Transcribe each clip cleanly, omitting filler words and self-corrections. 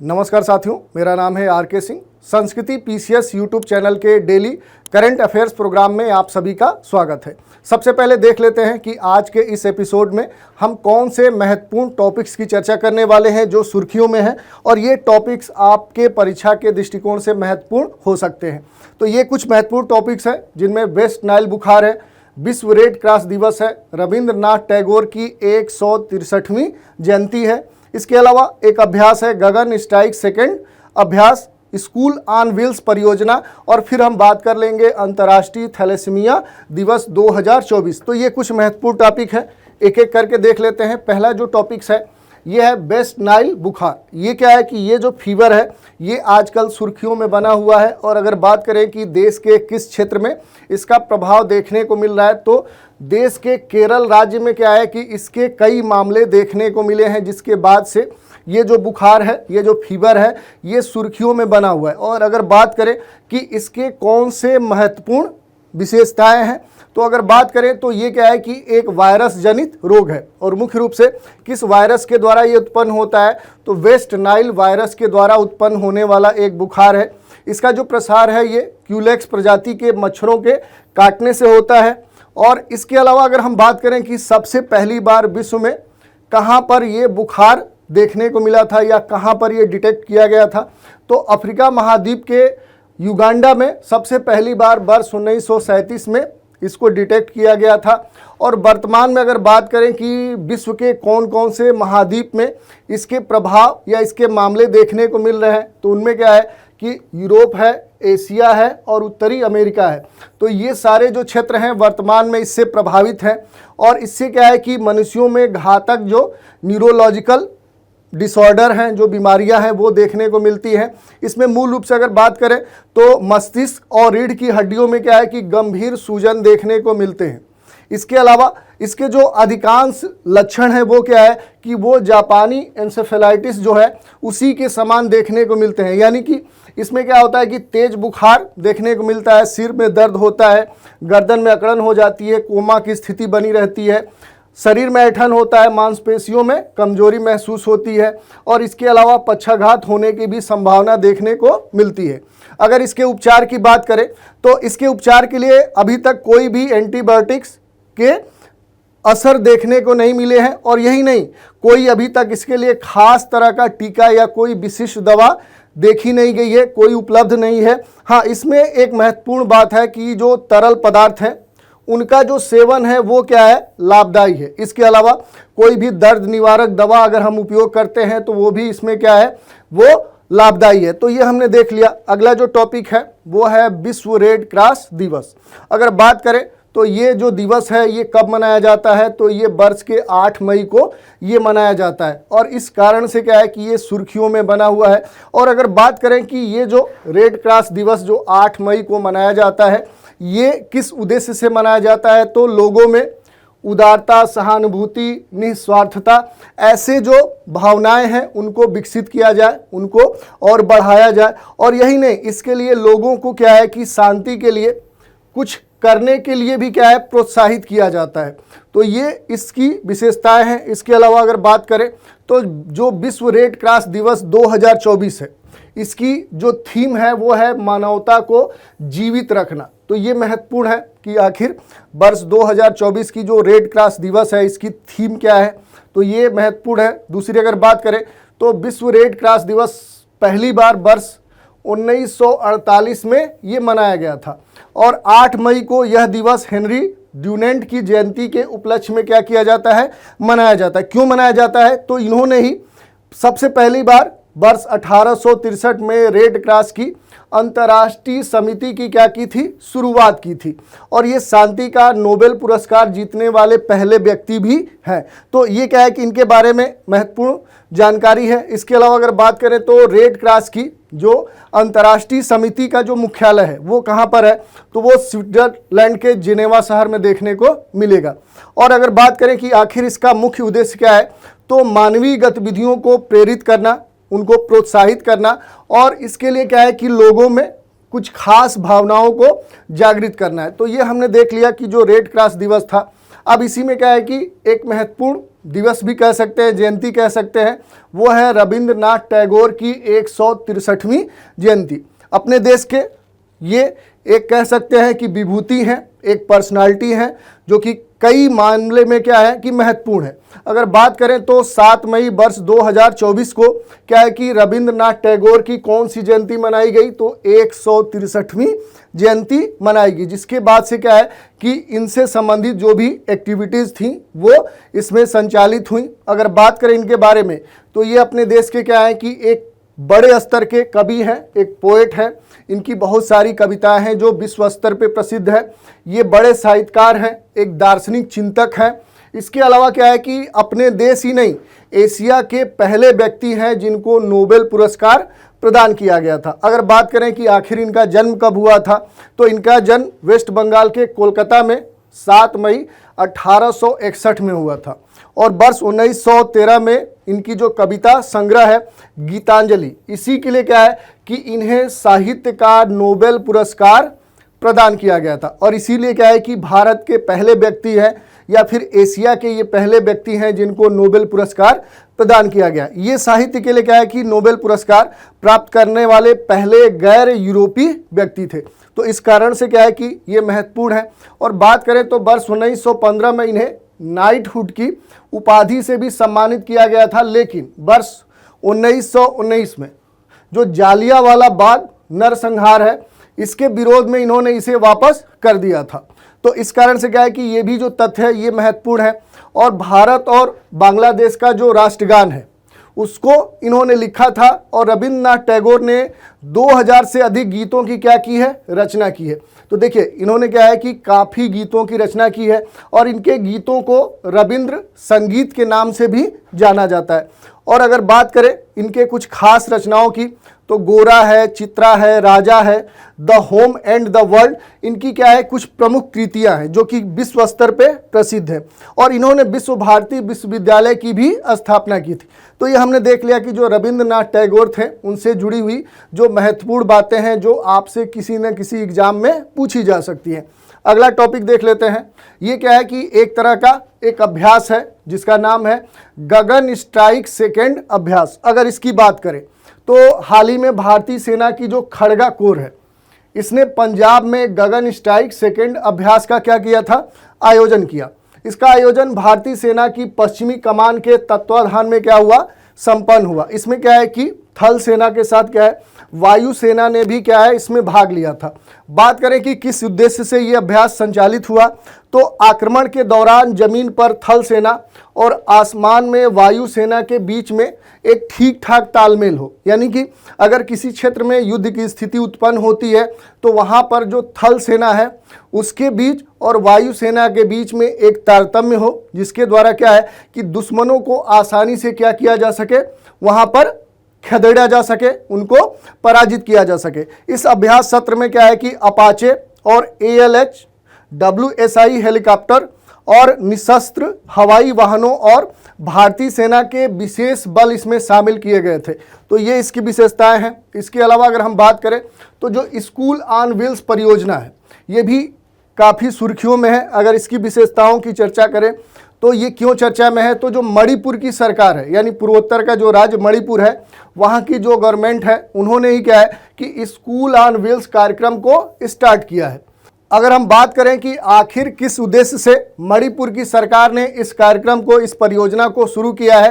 नमस्कार साथियों, मेरा नाम है आर के सिंह। संस्कृति पीसीएस यूट्यूब चैनल के डेली करंट अफेयर्स प्रोग्राम में आप सभी का स्वागत है। सबसे पहले देख लेते हैं कि आज के इस एपिसोड में हम कौन से महत्वपूर्ण टॉपिक्स की चर्चा करने वाले हैं जो सुर्खियों में हैं और ये टॉपिक्स आपके परीक्षा के दृष्टिकोण से महत्वपूर्ण हो सकते हैं। तो ये कुछ महत्वपूर्ण टॉपिक्स हैं जिनमें वेस्ट नाइल बुखार है, विश्व रेड क्रॉस दिवस है, रविंद्रनाथ टैगोर की 163वीं जयंती है, इसके अलावा एक अभ्यास है गगन स्ट्राइक सेकंड अभ्यास, स्कूल ऑन व्हील्स परियोजना, और फिर हम बात कर लेंगे अंतर्राष्ट्रीय थैलेसीमिया दिवस 2024। तो ये कुछ महत्वपूर्ण टॉपिक है, एक एक करके देख लेते हैं। पहला जो टॉपिक्स है ये है वेस्ट नाइल बुखार। ये क्या है कि ये जो फीवर है ये आजकल सुर्खियों में बना हुआ है, और अगर बात करें कि देश के किस क्षेत्र में इसका प्रभाव देखने को मिल रहा है तो देश के केरल राज्य में क्या है कि इसके कई मामले देखने को मिले हैं, जिसके बाद से ये जो बुखार है, ये जो फीवर है, ये सुर्खियों में बना हुआ है। और अगर बात करें कि इसके कौन से महत्वपूर्ण विशेषताएं हैं तो अगर बात करें तो ये क्या है कि एक वायरस जनित रोग है, और मुख्य रूप से किस वायरस के द्वारा ये उत्पन्न होता है तो वेस्ट नाइल वायरस के द्वारा उत्पन्न होने वाला एक बुखार है। इसका जो प्रसार है ये क्यूलेक्स प्रजाति के मच्छरों के काटने से होता है। और इसके अलावा अगर हम बात करें कि सबसे पहली बार विश्व में कहाँ पर ये बुखार देखने को मिला था या कहाँ पर ये डिटेक्ट किया गया था तो अफ्रीका महाद्वीप के युगांडा में सबसे पहली बार वर्ष 1937 में इसको डिटेक्ट किया गया था। और वर्तमान में अगर बात करें कि विश्व के कौन कौन से महाद्वीप में इसके प्रभाव या इसके मामले देखने को मिल रहे हैं तो उनमें क्या है कि यूरोप है, एशिया है और उत्तरी अमेरिका है। तो ये सारे जो क्षेत्र हैं वर्तमान में इससे प्रभावित हैं, और इससे क्या है कि मनुष्यों में घातक जो न्यूरोलॉजिकल डिसऑर्डर हैं, जो बीमारियां हैं वो देखने को मिलती हैं। इसमें मूल रूप से अगर बात करें तो मस्तिष्क और रीढ़ की हड्डियों में क्या है कि गंभीर सूजन देखने को मिलते हैं। इसके अलावा इसके जो अधिकांश लक्षण हैं वो क्या है कि वो जापानी एन्सेफेलाइटिस जो है उसी के समान देखने को मिलते हैं। यानी कि इसमें क्या होता है कि तेज बुखार देखने को मिलता है, सिर में दर्द होता है, गर्दन में अकड़न हो जाती है, कोमा की स्थिति बनी रहती है, शरीर में ऐंठन होता है, मांसपेशियों में कमजोरी महसूस होती है, और इसके अलावा पक्षाघात होने की भी संभावना देखने को मिलती है। अगर इसके उपचार की बात करें तो इसके उपचार के लिए अभी तक कोई भी एंटीबायोटिक्स के असर देखने को नहीं मिले हैं, और यही नहीं कोई अभी तक इसके लिए खास तरह का टीका या कोई विशिष्ट दवा देखी नहीं गई है, कोई उपलब्ध नहीं है। हाँ, इसमें एक महत्वपूर्ण बात है कि जो तरल पदार्थ हैं उनका जो सेवन है वो क्या है लाभदायी है। इसके अलावा कोई भी दर्द निवारक दवा अगर हम उपयोग करते हैं तो वो भी इसमें क्या है वो लाभदायी है। तो ये हमने देख लिया। अगला जो टॉपिक है वो है विश्व रेड क्रॉस दिवस। अगर बात करें तो ये जो दिवस है ये कब मनाया जाता है तो ये वर्ष के 8 मई को ये मनाया जाता है, और इस कारण से क्या है कि ये सुर्खियों में बना हुआ है। और अगर बात करें कि ये जो रेड क्रॉस दिवस जो 8 मई को मनाया जाता है ये किस उद्देश्य से मनाया जाता है तो लोगों में उदारता, सहानुभूति, निस्वार्थता, ऐसे जो भावनाएं हैं उनको विकसित किया जाए, उनको और बढ़ाया जाए। और यही नहीं, इसके लिए लोगों को क्या है कि शांति के लिए कुछ करने के लिए भी क्या है प्रोत्साहित किया जाता है। तो ये इसकी विशेषताएं हैं। इसके अलावा अगर बात करें तो जो विश्व रेड क्रॉस दिवस 2024 है इसकी जो थीम है वो है मानवता को जीवित रखना। तो ये महत्वपूर्ण है कि आखिर वर्ष 2024 की जो रेड क्रॉस दिवस है इसकी थीम क्या है, तो ये महत्वपूर्ण है। दूसरी अगर बात करें तो विश्व रेड क्रॉस दिवस पहली बार वर्ष 1948 में ये मनाया गया था, और 8 मई को यह दिवस हेनरी ड्यूनेंट की जयंती के उपलक्ष्य में क्या किया जाता है मनाया जाता है। क्यों मनाया जाता है तो इन्होंने ही सबसे पहली बार वर्ष 1863 में रेड क्रॉस की अंतर्राष्ट्रीय समिति की क्या की थी शुरुआत की थी, और ये शांति का नोबेल पुरस्कार जीतने वाले पहले व्यक्ति भी हैं। तो ये क्या है कि इनके बारे में महत्वपूर्ण जानकारी है। इसके अलावा अगर बात करें तो रेड क्रॉस की जो अंतर्राष्ट्रीय समिति का जो मुख्यालय है वो कहाँ पर है तो वो स्विट्जरलैंड के जिनेवा शहर में देखने को मिलेगा। और अगर बात करें कि आखिर इसका मुख्य उद्देश्य क्या है तो मानवीय गतिविधियों को प्रेरित करना, उनको प्रोत्साहित करना, और इसके लिए क्या है कि लोगों में कुछ खास भावनाओं को जागृत करना है। तो ये हमने देख लिया कि जो रेड क्रॉस दिवस था। अब इसी में क्या है कि एक महत्वपूर्ण दिवस भी कह सकते हैं, जयंती कह सकते हैं, वो है रविंद्रनाथ टैगोर की 163वीं जयंती। अपने देश के ये एक कह सकते हैं कि विभूति हैं, एक पर्सनालिटी हैं जो कि कई मामले में क्या है कि महत्वपूर्ण है। अगर बात करें तो 7 मई वर्ष 2024 को क्या है कि रविंद्रनाथ टैगोर की कौन सी जयंती मनाई गई, तो 163वीं जयंती मनाई गई, जिसके बाद से क्या है कि इनसे संबंधित जो भी एक्टिविटीज़ थी वो इसमें संचालित हुई। अगर बात करें इनके बारे में तो ये अपने देश के क्या है कि एक बड़े स्तर के कवि हैं, एक पोएट है। इनकी बहुत सारी कविताएं हैं जो विश्व स्तर पे प्रसिद्ध है। ये बड़े साहित्यकार हैं, एक दार्शनिक चिंतक हैं। इसके अलावा क्या है कि अपने देश ही नहीं, एशिया के पहले व्यक्ति हैं जिनको नोबेल पुरस्कार प्रदान किया गया था। अगर बात करें कि आखिर इनका जन्म कब हुआ था, तो इनका जन्म वेस्ट बंगाल के कोलकाता में 7 मई 1861 में हुआ था। और वर्ष 1913 में इनकी जो कविता संग्रह है गीतांजलि, इसी के लिए क्या है कि इन्हें साहित्य का नोबेल पुरस्कार प्रदान किया गया था। और इसीलिए क्या है कि भारत के पहले व्यक्ति हैं या फिर एशिया के ये पहले व्यक्ति हैं जिनको नोबेल पुरस्कार प्रदान किया गया। ये साहित्य के लिए क्या है कि नोबेल पुरस्कार प्राप्त करने वाले पहले गैर यूरोपीय व्यक्ति थे। तो इस कारण से क्या है कि ये महत्वपूर्ण है। और बात करें तो वर्ष 1915 में इन्हें नाइटहुड की उपाधि से भी सम्मानित किया गया था, लेकिन वर्ष 1919 में जो जालियांवाला बाग नरसंहार है, इसके विरोध में इन्होंने इसे वापस कर दिया था। तो इस कारण से क्या है कि ये भी जो तथ्य है ये महत्वपूर्ण है। और भारत और बांग्लादेश का जो राष्ट्रगान है उसको इन्होंने लिखा था, और रविंद्रनाथ टैगोर ने 2000 से अधिक गीतों की क्या की है, रचना की है। तो देखिए इन्होंने क्या है कि काफ़ी गीतों की रचना की है, और इनके गीतों को रविंद्र संगीत के नाम से भी जाना जाता है। और अगर बात करें इनके कुछ खास रचनाओं की, तो गोरा है, चित्रा है, राजा है, the home and the world, इनकी क्या है कुछ प्रमुख कृतियां हैं जो कि विश्व स्तर पे प्रसिद्ध है। और इन्होंने विश्व भारती विश्वविद्यालय की भी स्थापना की थी। तो ये हमने देख लिया कि जो रविंद्रनाथ टैगोर थे उनसे जुड़ी हुई जो महत्वपूर्ण बातें हैं जो आपसे किसी न किसी एग्जाम में पूछी जा सकती हैं। अगला टॉपिक देख लेते हैं। ये क्या है कि एक तरह का एक अभ्यास है जिसका नाम है गगन स्ट्राइक सेकेंड अभ्यास। अगर इसकी बात करें तो हाल ही में भारतीय सेना की जो खड़गा कोर है, इसने पंजाब में गगन स्ट्राइक सेकेंड अभ्यास का क्या किया था, आयोजन किया। इसका आयोजन भारतीय सेना की पश्चिमी कमान के तत्वाधान में क्या हुआ, संपन्न हुआ। इसमें क्या है कि थल सेना के साथ क्या है वायु सेना ने भी क्या है इसमें भाग लिया था। बात करें कि किस उद्देश्य से ये अभ्यास संचालित हुआ, तो आक्रमण के दौरान जमीन पर थल सेना और आसमान में वायु सेना के बीच में एक ठीक ठाक तालमेल हो। यानी कि अगर किसी क्षेत्र में युद्ध की स्थिति उत्पन्न होती है तो वहाँ पर जो थल सेना है उसके बीच और वायु सेना के बीच में एक तारतम्य हो, जिसके द्वारा क्या है कि दुश्मनों को आसानी से क्या किया जा सके, वहाँ पर खदेड़ा जा सके, उनको पराजित किया जा सके। इस अभ्यास सत्र में क्या है कि अपाचे और ALH WSI हेलीकॉप्टर और निशस्त्र हवाई वाहनों और भारतीय सेना के विशेष बल इसमें शामिल किए गए थे। तो ये इसकी विशेषताएं हैं। इसके अलावा अगर हम बात करें तो जो स्कूल ऑन व्हील्स परियोजना है ये भी काफ़ी सुर्खियों में है। अगर इसकी विशेषताओं की चर्चा करें तो ये क्यों चर्चा में है, तो जो मणिपुर की सरकार है यानी पूर्वोत्तर का जो राज्य मणिपुर है वहाँ की जो गवर्नमेंट है उन्होंने ही क्या है कि स्कूल ऑन व्हील्स कार्यक्रम को स्टार्ट किया है। अगर हम बात करें कि आखिर किस उद्देश्य से मणिपुर की सरकार ने इस कार्यक्रम को, इस परियोजना को शुरू किया है,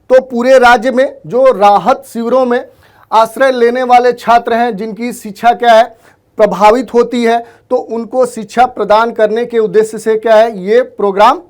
तो पूरे राज्य में जो राहत शिविरों में आश्रय लेने वाले छात्र हैं जिनकी शिक्षा क्या है प्रभावित होती है, तो उनको शिक्षा प्रदान करने के उद्देश्य से क्या है ये प्रोग्राम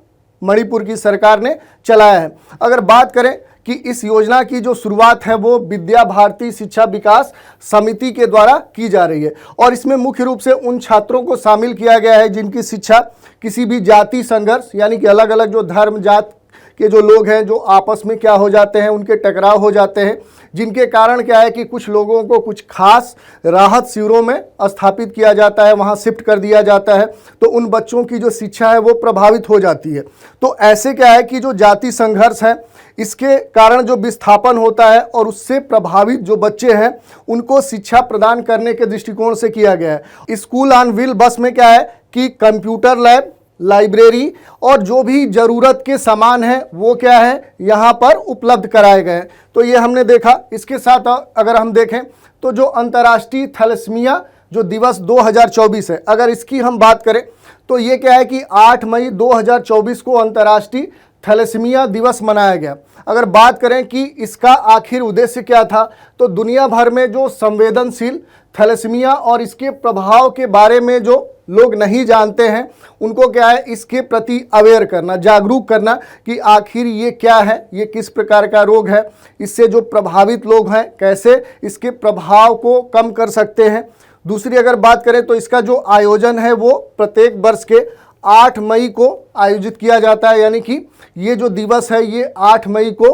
मणिपुर की सरकार ने चलाया है। अगर बात करें कि इस योजना की जो शुरुआत है वो विद्या भारती शिक्षा विकास समिति के द्वारा की जा रही है, और इसमें मुख्य रूप से उन छात्रों को शामिल किया गया है जिनकी शिक्षा किसी भी जाति संघर्ष यानी कि अलग अलग जो धर्म जात के जो लोग हैं जो आपस में क्या हो जाते हैं, उनके टकराव हो जाते हैं, जिनके कारण क्या है कि कुछ लोगों को कुछ खास राहत शिविरों में स्थापित किया जाता है, वहाँ शिफ्ट कर दिया जाता है, तो उन बच्चों की जो शिक्षा है वो प्रभावित हो जाती है। तो ऐसे क्या है कि जो जाति संघर्ष है इसके कारण जो विस्थापन होता है और उससे प्रभावित जो बच्चे हैं उनको शिक्षा प्रदान करने के दृष्टिकोण से किया गया है। स्कूल ऑन व्हील बस में क्या है कि कंप्यूटर लैब, लाइब्रेरी और जो भी ज़रूरत के सामान हैं वो क्या है यहाँ पर उपलब्ध कराए गए हैं। तो ये हमने देखा। इसके साथ अगर हम देखें तो जो अंतर्राष्ट्रीय थैलेसीमिया जो दिवस 2024 है, अगर इसकी हम बात करें तो ये क्या है कि 8 मई 2024 को अंतर्राष्ट्रीय थैलेसीमिया दिवस मनाया गया। अगर बात करें कि इसका आखिर उद्देश्य क्या था, तो दुनिया भर में जो संवेदनशील थैलेसीमिया और इसके प्रभाव के बारे में जो लोग नहीं जानते हैं उनको क्या है इसके प्रति अवेयर करना, जागरूक करना कि आखिर ये क्या है, ये किस प्रकार का रोग है, इससे जो प्रभावित लोग हैं कैसे इसके प्रभाव को कम कर सकते हैं। दूसरी अगर बात करें तो इसका जो आयोजन है वो प्रत्येक वर्ष के 8 मई को आयोजित किया जाता है, यानी कि ये जो दिवस है ये 8 मई को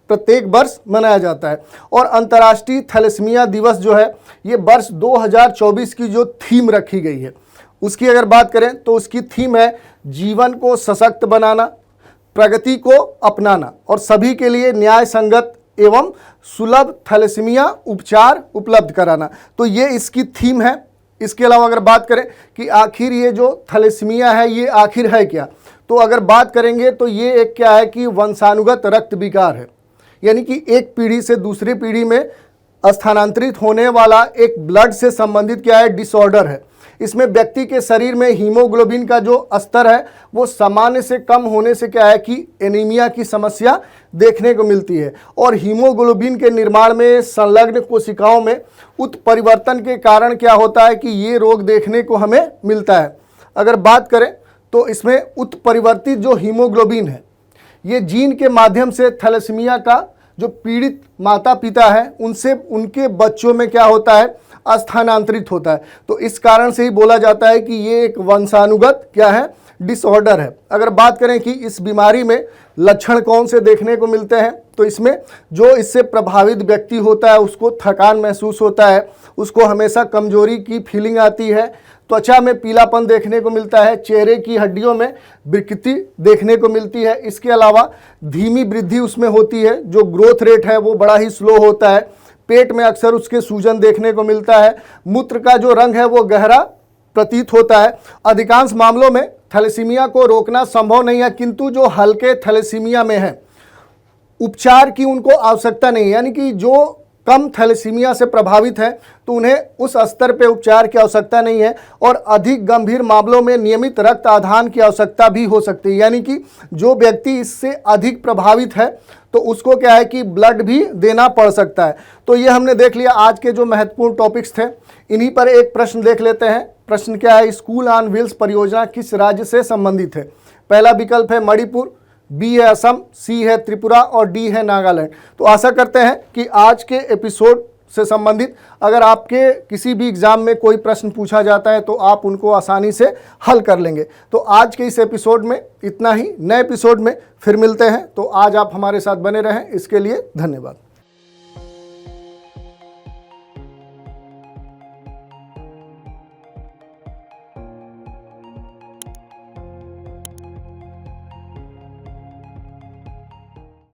प्रत्येक वर्ष मनाया जाता है। और अंतर्राष्ट्रीय थैलेसीमिया दिवस जो है ये वर्ष 2024 की जो थीम रखी गई है उसकी अगर बात करें तो उसकी थीम है जीवन को सशक्त बनाना, प्रगति को अपनाना और सभी के लिए न्याय संगत एवं सुलभ थैलेसीमिया उपचार उपलब्ध कराना। तो ये इसकी थीम है। इसके अलावा अगर बात करें कि आखिर ये जो थैलेसीमिया है ये आखिर है क्या, तो अगर बात करेंगे तो ये एक क्या है कि वंशानुगत रक्त विकार है, यानी कि एक पीढ़ी से दूसरी पीढ़ी में स्थानांतरित होने वाला एक ब्लड से संबंधित क्या है डिसऑर्डर है। इसमें व्यक्ति के शरीर में हीमोग्लोबिन का जो स्तर है वो सामान्य से कम होने से क्या है कि एनीमिया की समस्या देखने को मिलती है और हीमोग्लोबिन के निर्माण में संलग्न कोशिकाओं में उत्परिवर्तन के कारण क्या होता है कि ये रोग देखने को हमें मिलता है। अगर बात करें तो इसमें उत्परिवर्तित जो हीमोग्लोबिन है ये जीन के माध्यम से थैलेसीमिया का जो पीड़ित माता पिता है उनसे उनके बच्चों में क्या होता है स्थानांतरित होता है। तो इस कारण से ही बोला जाता है कि ये एक वंशानुगत क्या है डिसऑर्डर है। अगर बात करें कि इस बीमारी में लक्षण कौन से देखने को मिलते हैं तो इसमें जो इससे प्रभावित व्यक्ति होता है उसको थकान महसूस होता है, उसको हमेशा कमजोरी की फीलिंग आती है, त्वचा में पीलापन देखने को मिलता है, चेहरे की हड्डियों में विकृति देखने को मिलती है। इसके अलावा धीमी वृद्धि उसमें होती है, जो ग्रोथ रेट है वो बड़ा ही स्लो होता है। पेट में अक्सर उसके सूजन देखने को मिलता है। मूत्र का जो रंग है वो गहरा प्रतीत होता है। अधिकांश मामलों में थैलेसीमिया को रोकना संभव नहीं है, किंतु जो हल्के थैलेसीमिया में है उपचार की उनको आवश्यकता नहीं है, यानी कि जो कम थैलेसीमिया से प्रभावित है तो उन्हें उस स्तर पे उपचार की आवश्यकता नहीं है और अधिक गंभीर मामलों में नियमित रक्त आदान की आवश्यकता भी हो सकती है, यानी कि जो व्यक्ति इससे अधिक प्रभावित है तो उसको क्या है कि ब्लड भी देना पड़ सकता है। तो ये हमने देख लिया आज के जो महत्वपूर्ण टॉपिक्स थे। इन्हीं पर एक प्रश्न देख लेते हैं। प्रश्न क्या है, स्कूल ऑन व्हील्स परियोजना किस राज्य से संबंधित है? पहला विकल्प है मणिपुर, बी है असम, सी है त्रिपुरा और डी है नागालैंड। तो आशा करते हैं कि आज के एपिसोड से संबंधित अगर आपके किसी भी एग्जाम में कोई प्रश्न पूछा जाता है तो आप उनको आसानी से हल कर लेंगे। तो आज के इस एपिसोड में इतना ही। नए एपिसोड में फिर मिलते हैं। तो आज आप हमारे साथ बने रहें, इसके लिए धन्यवाद।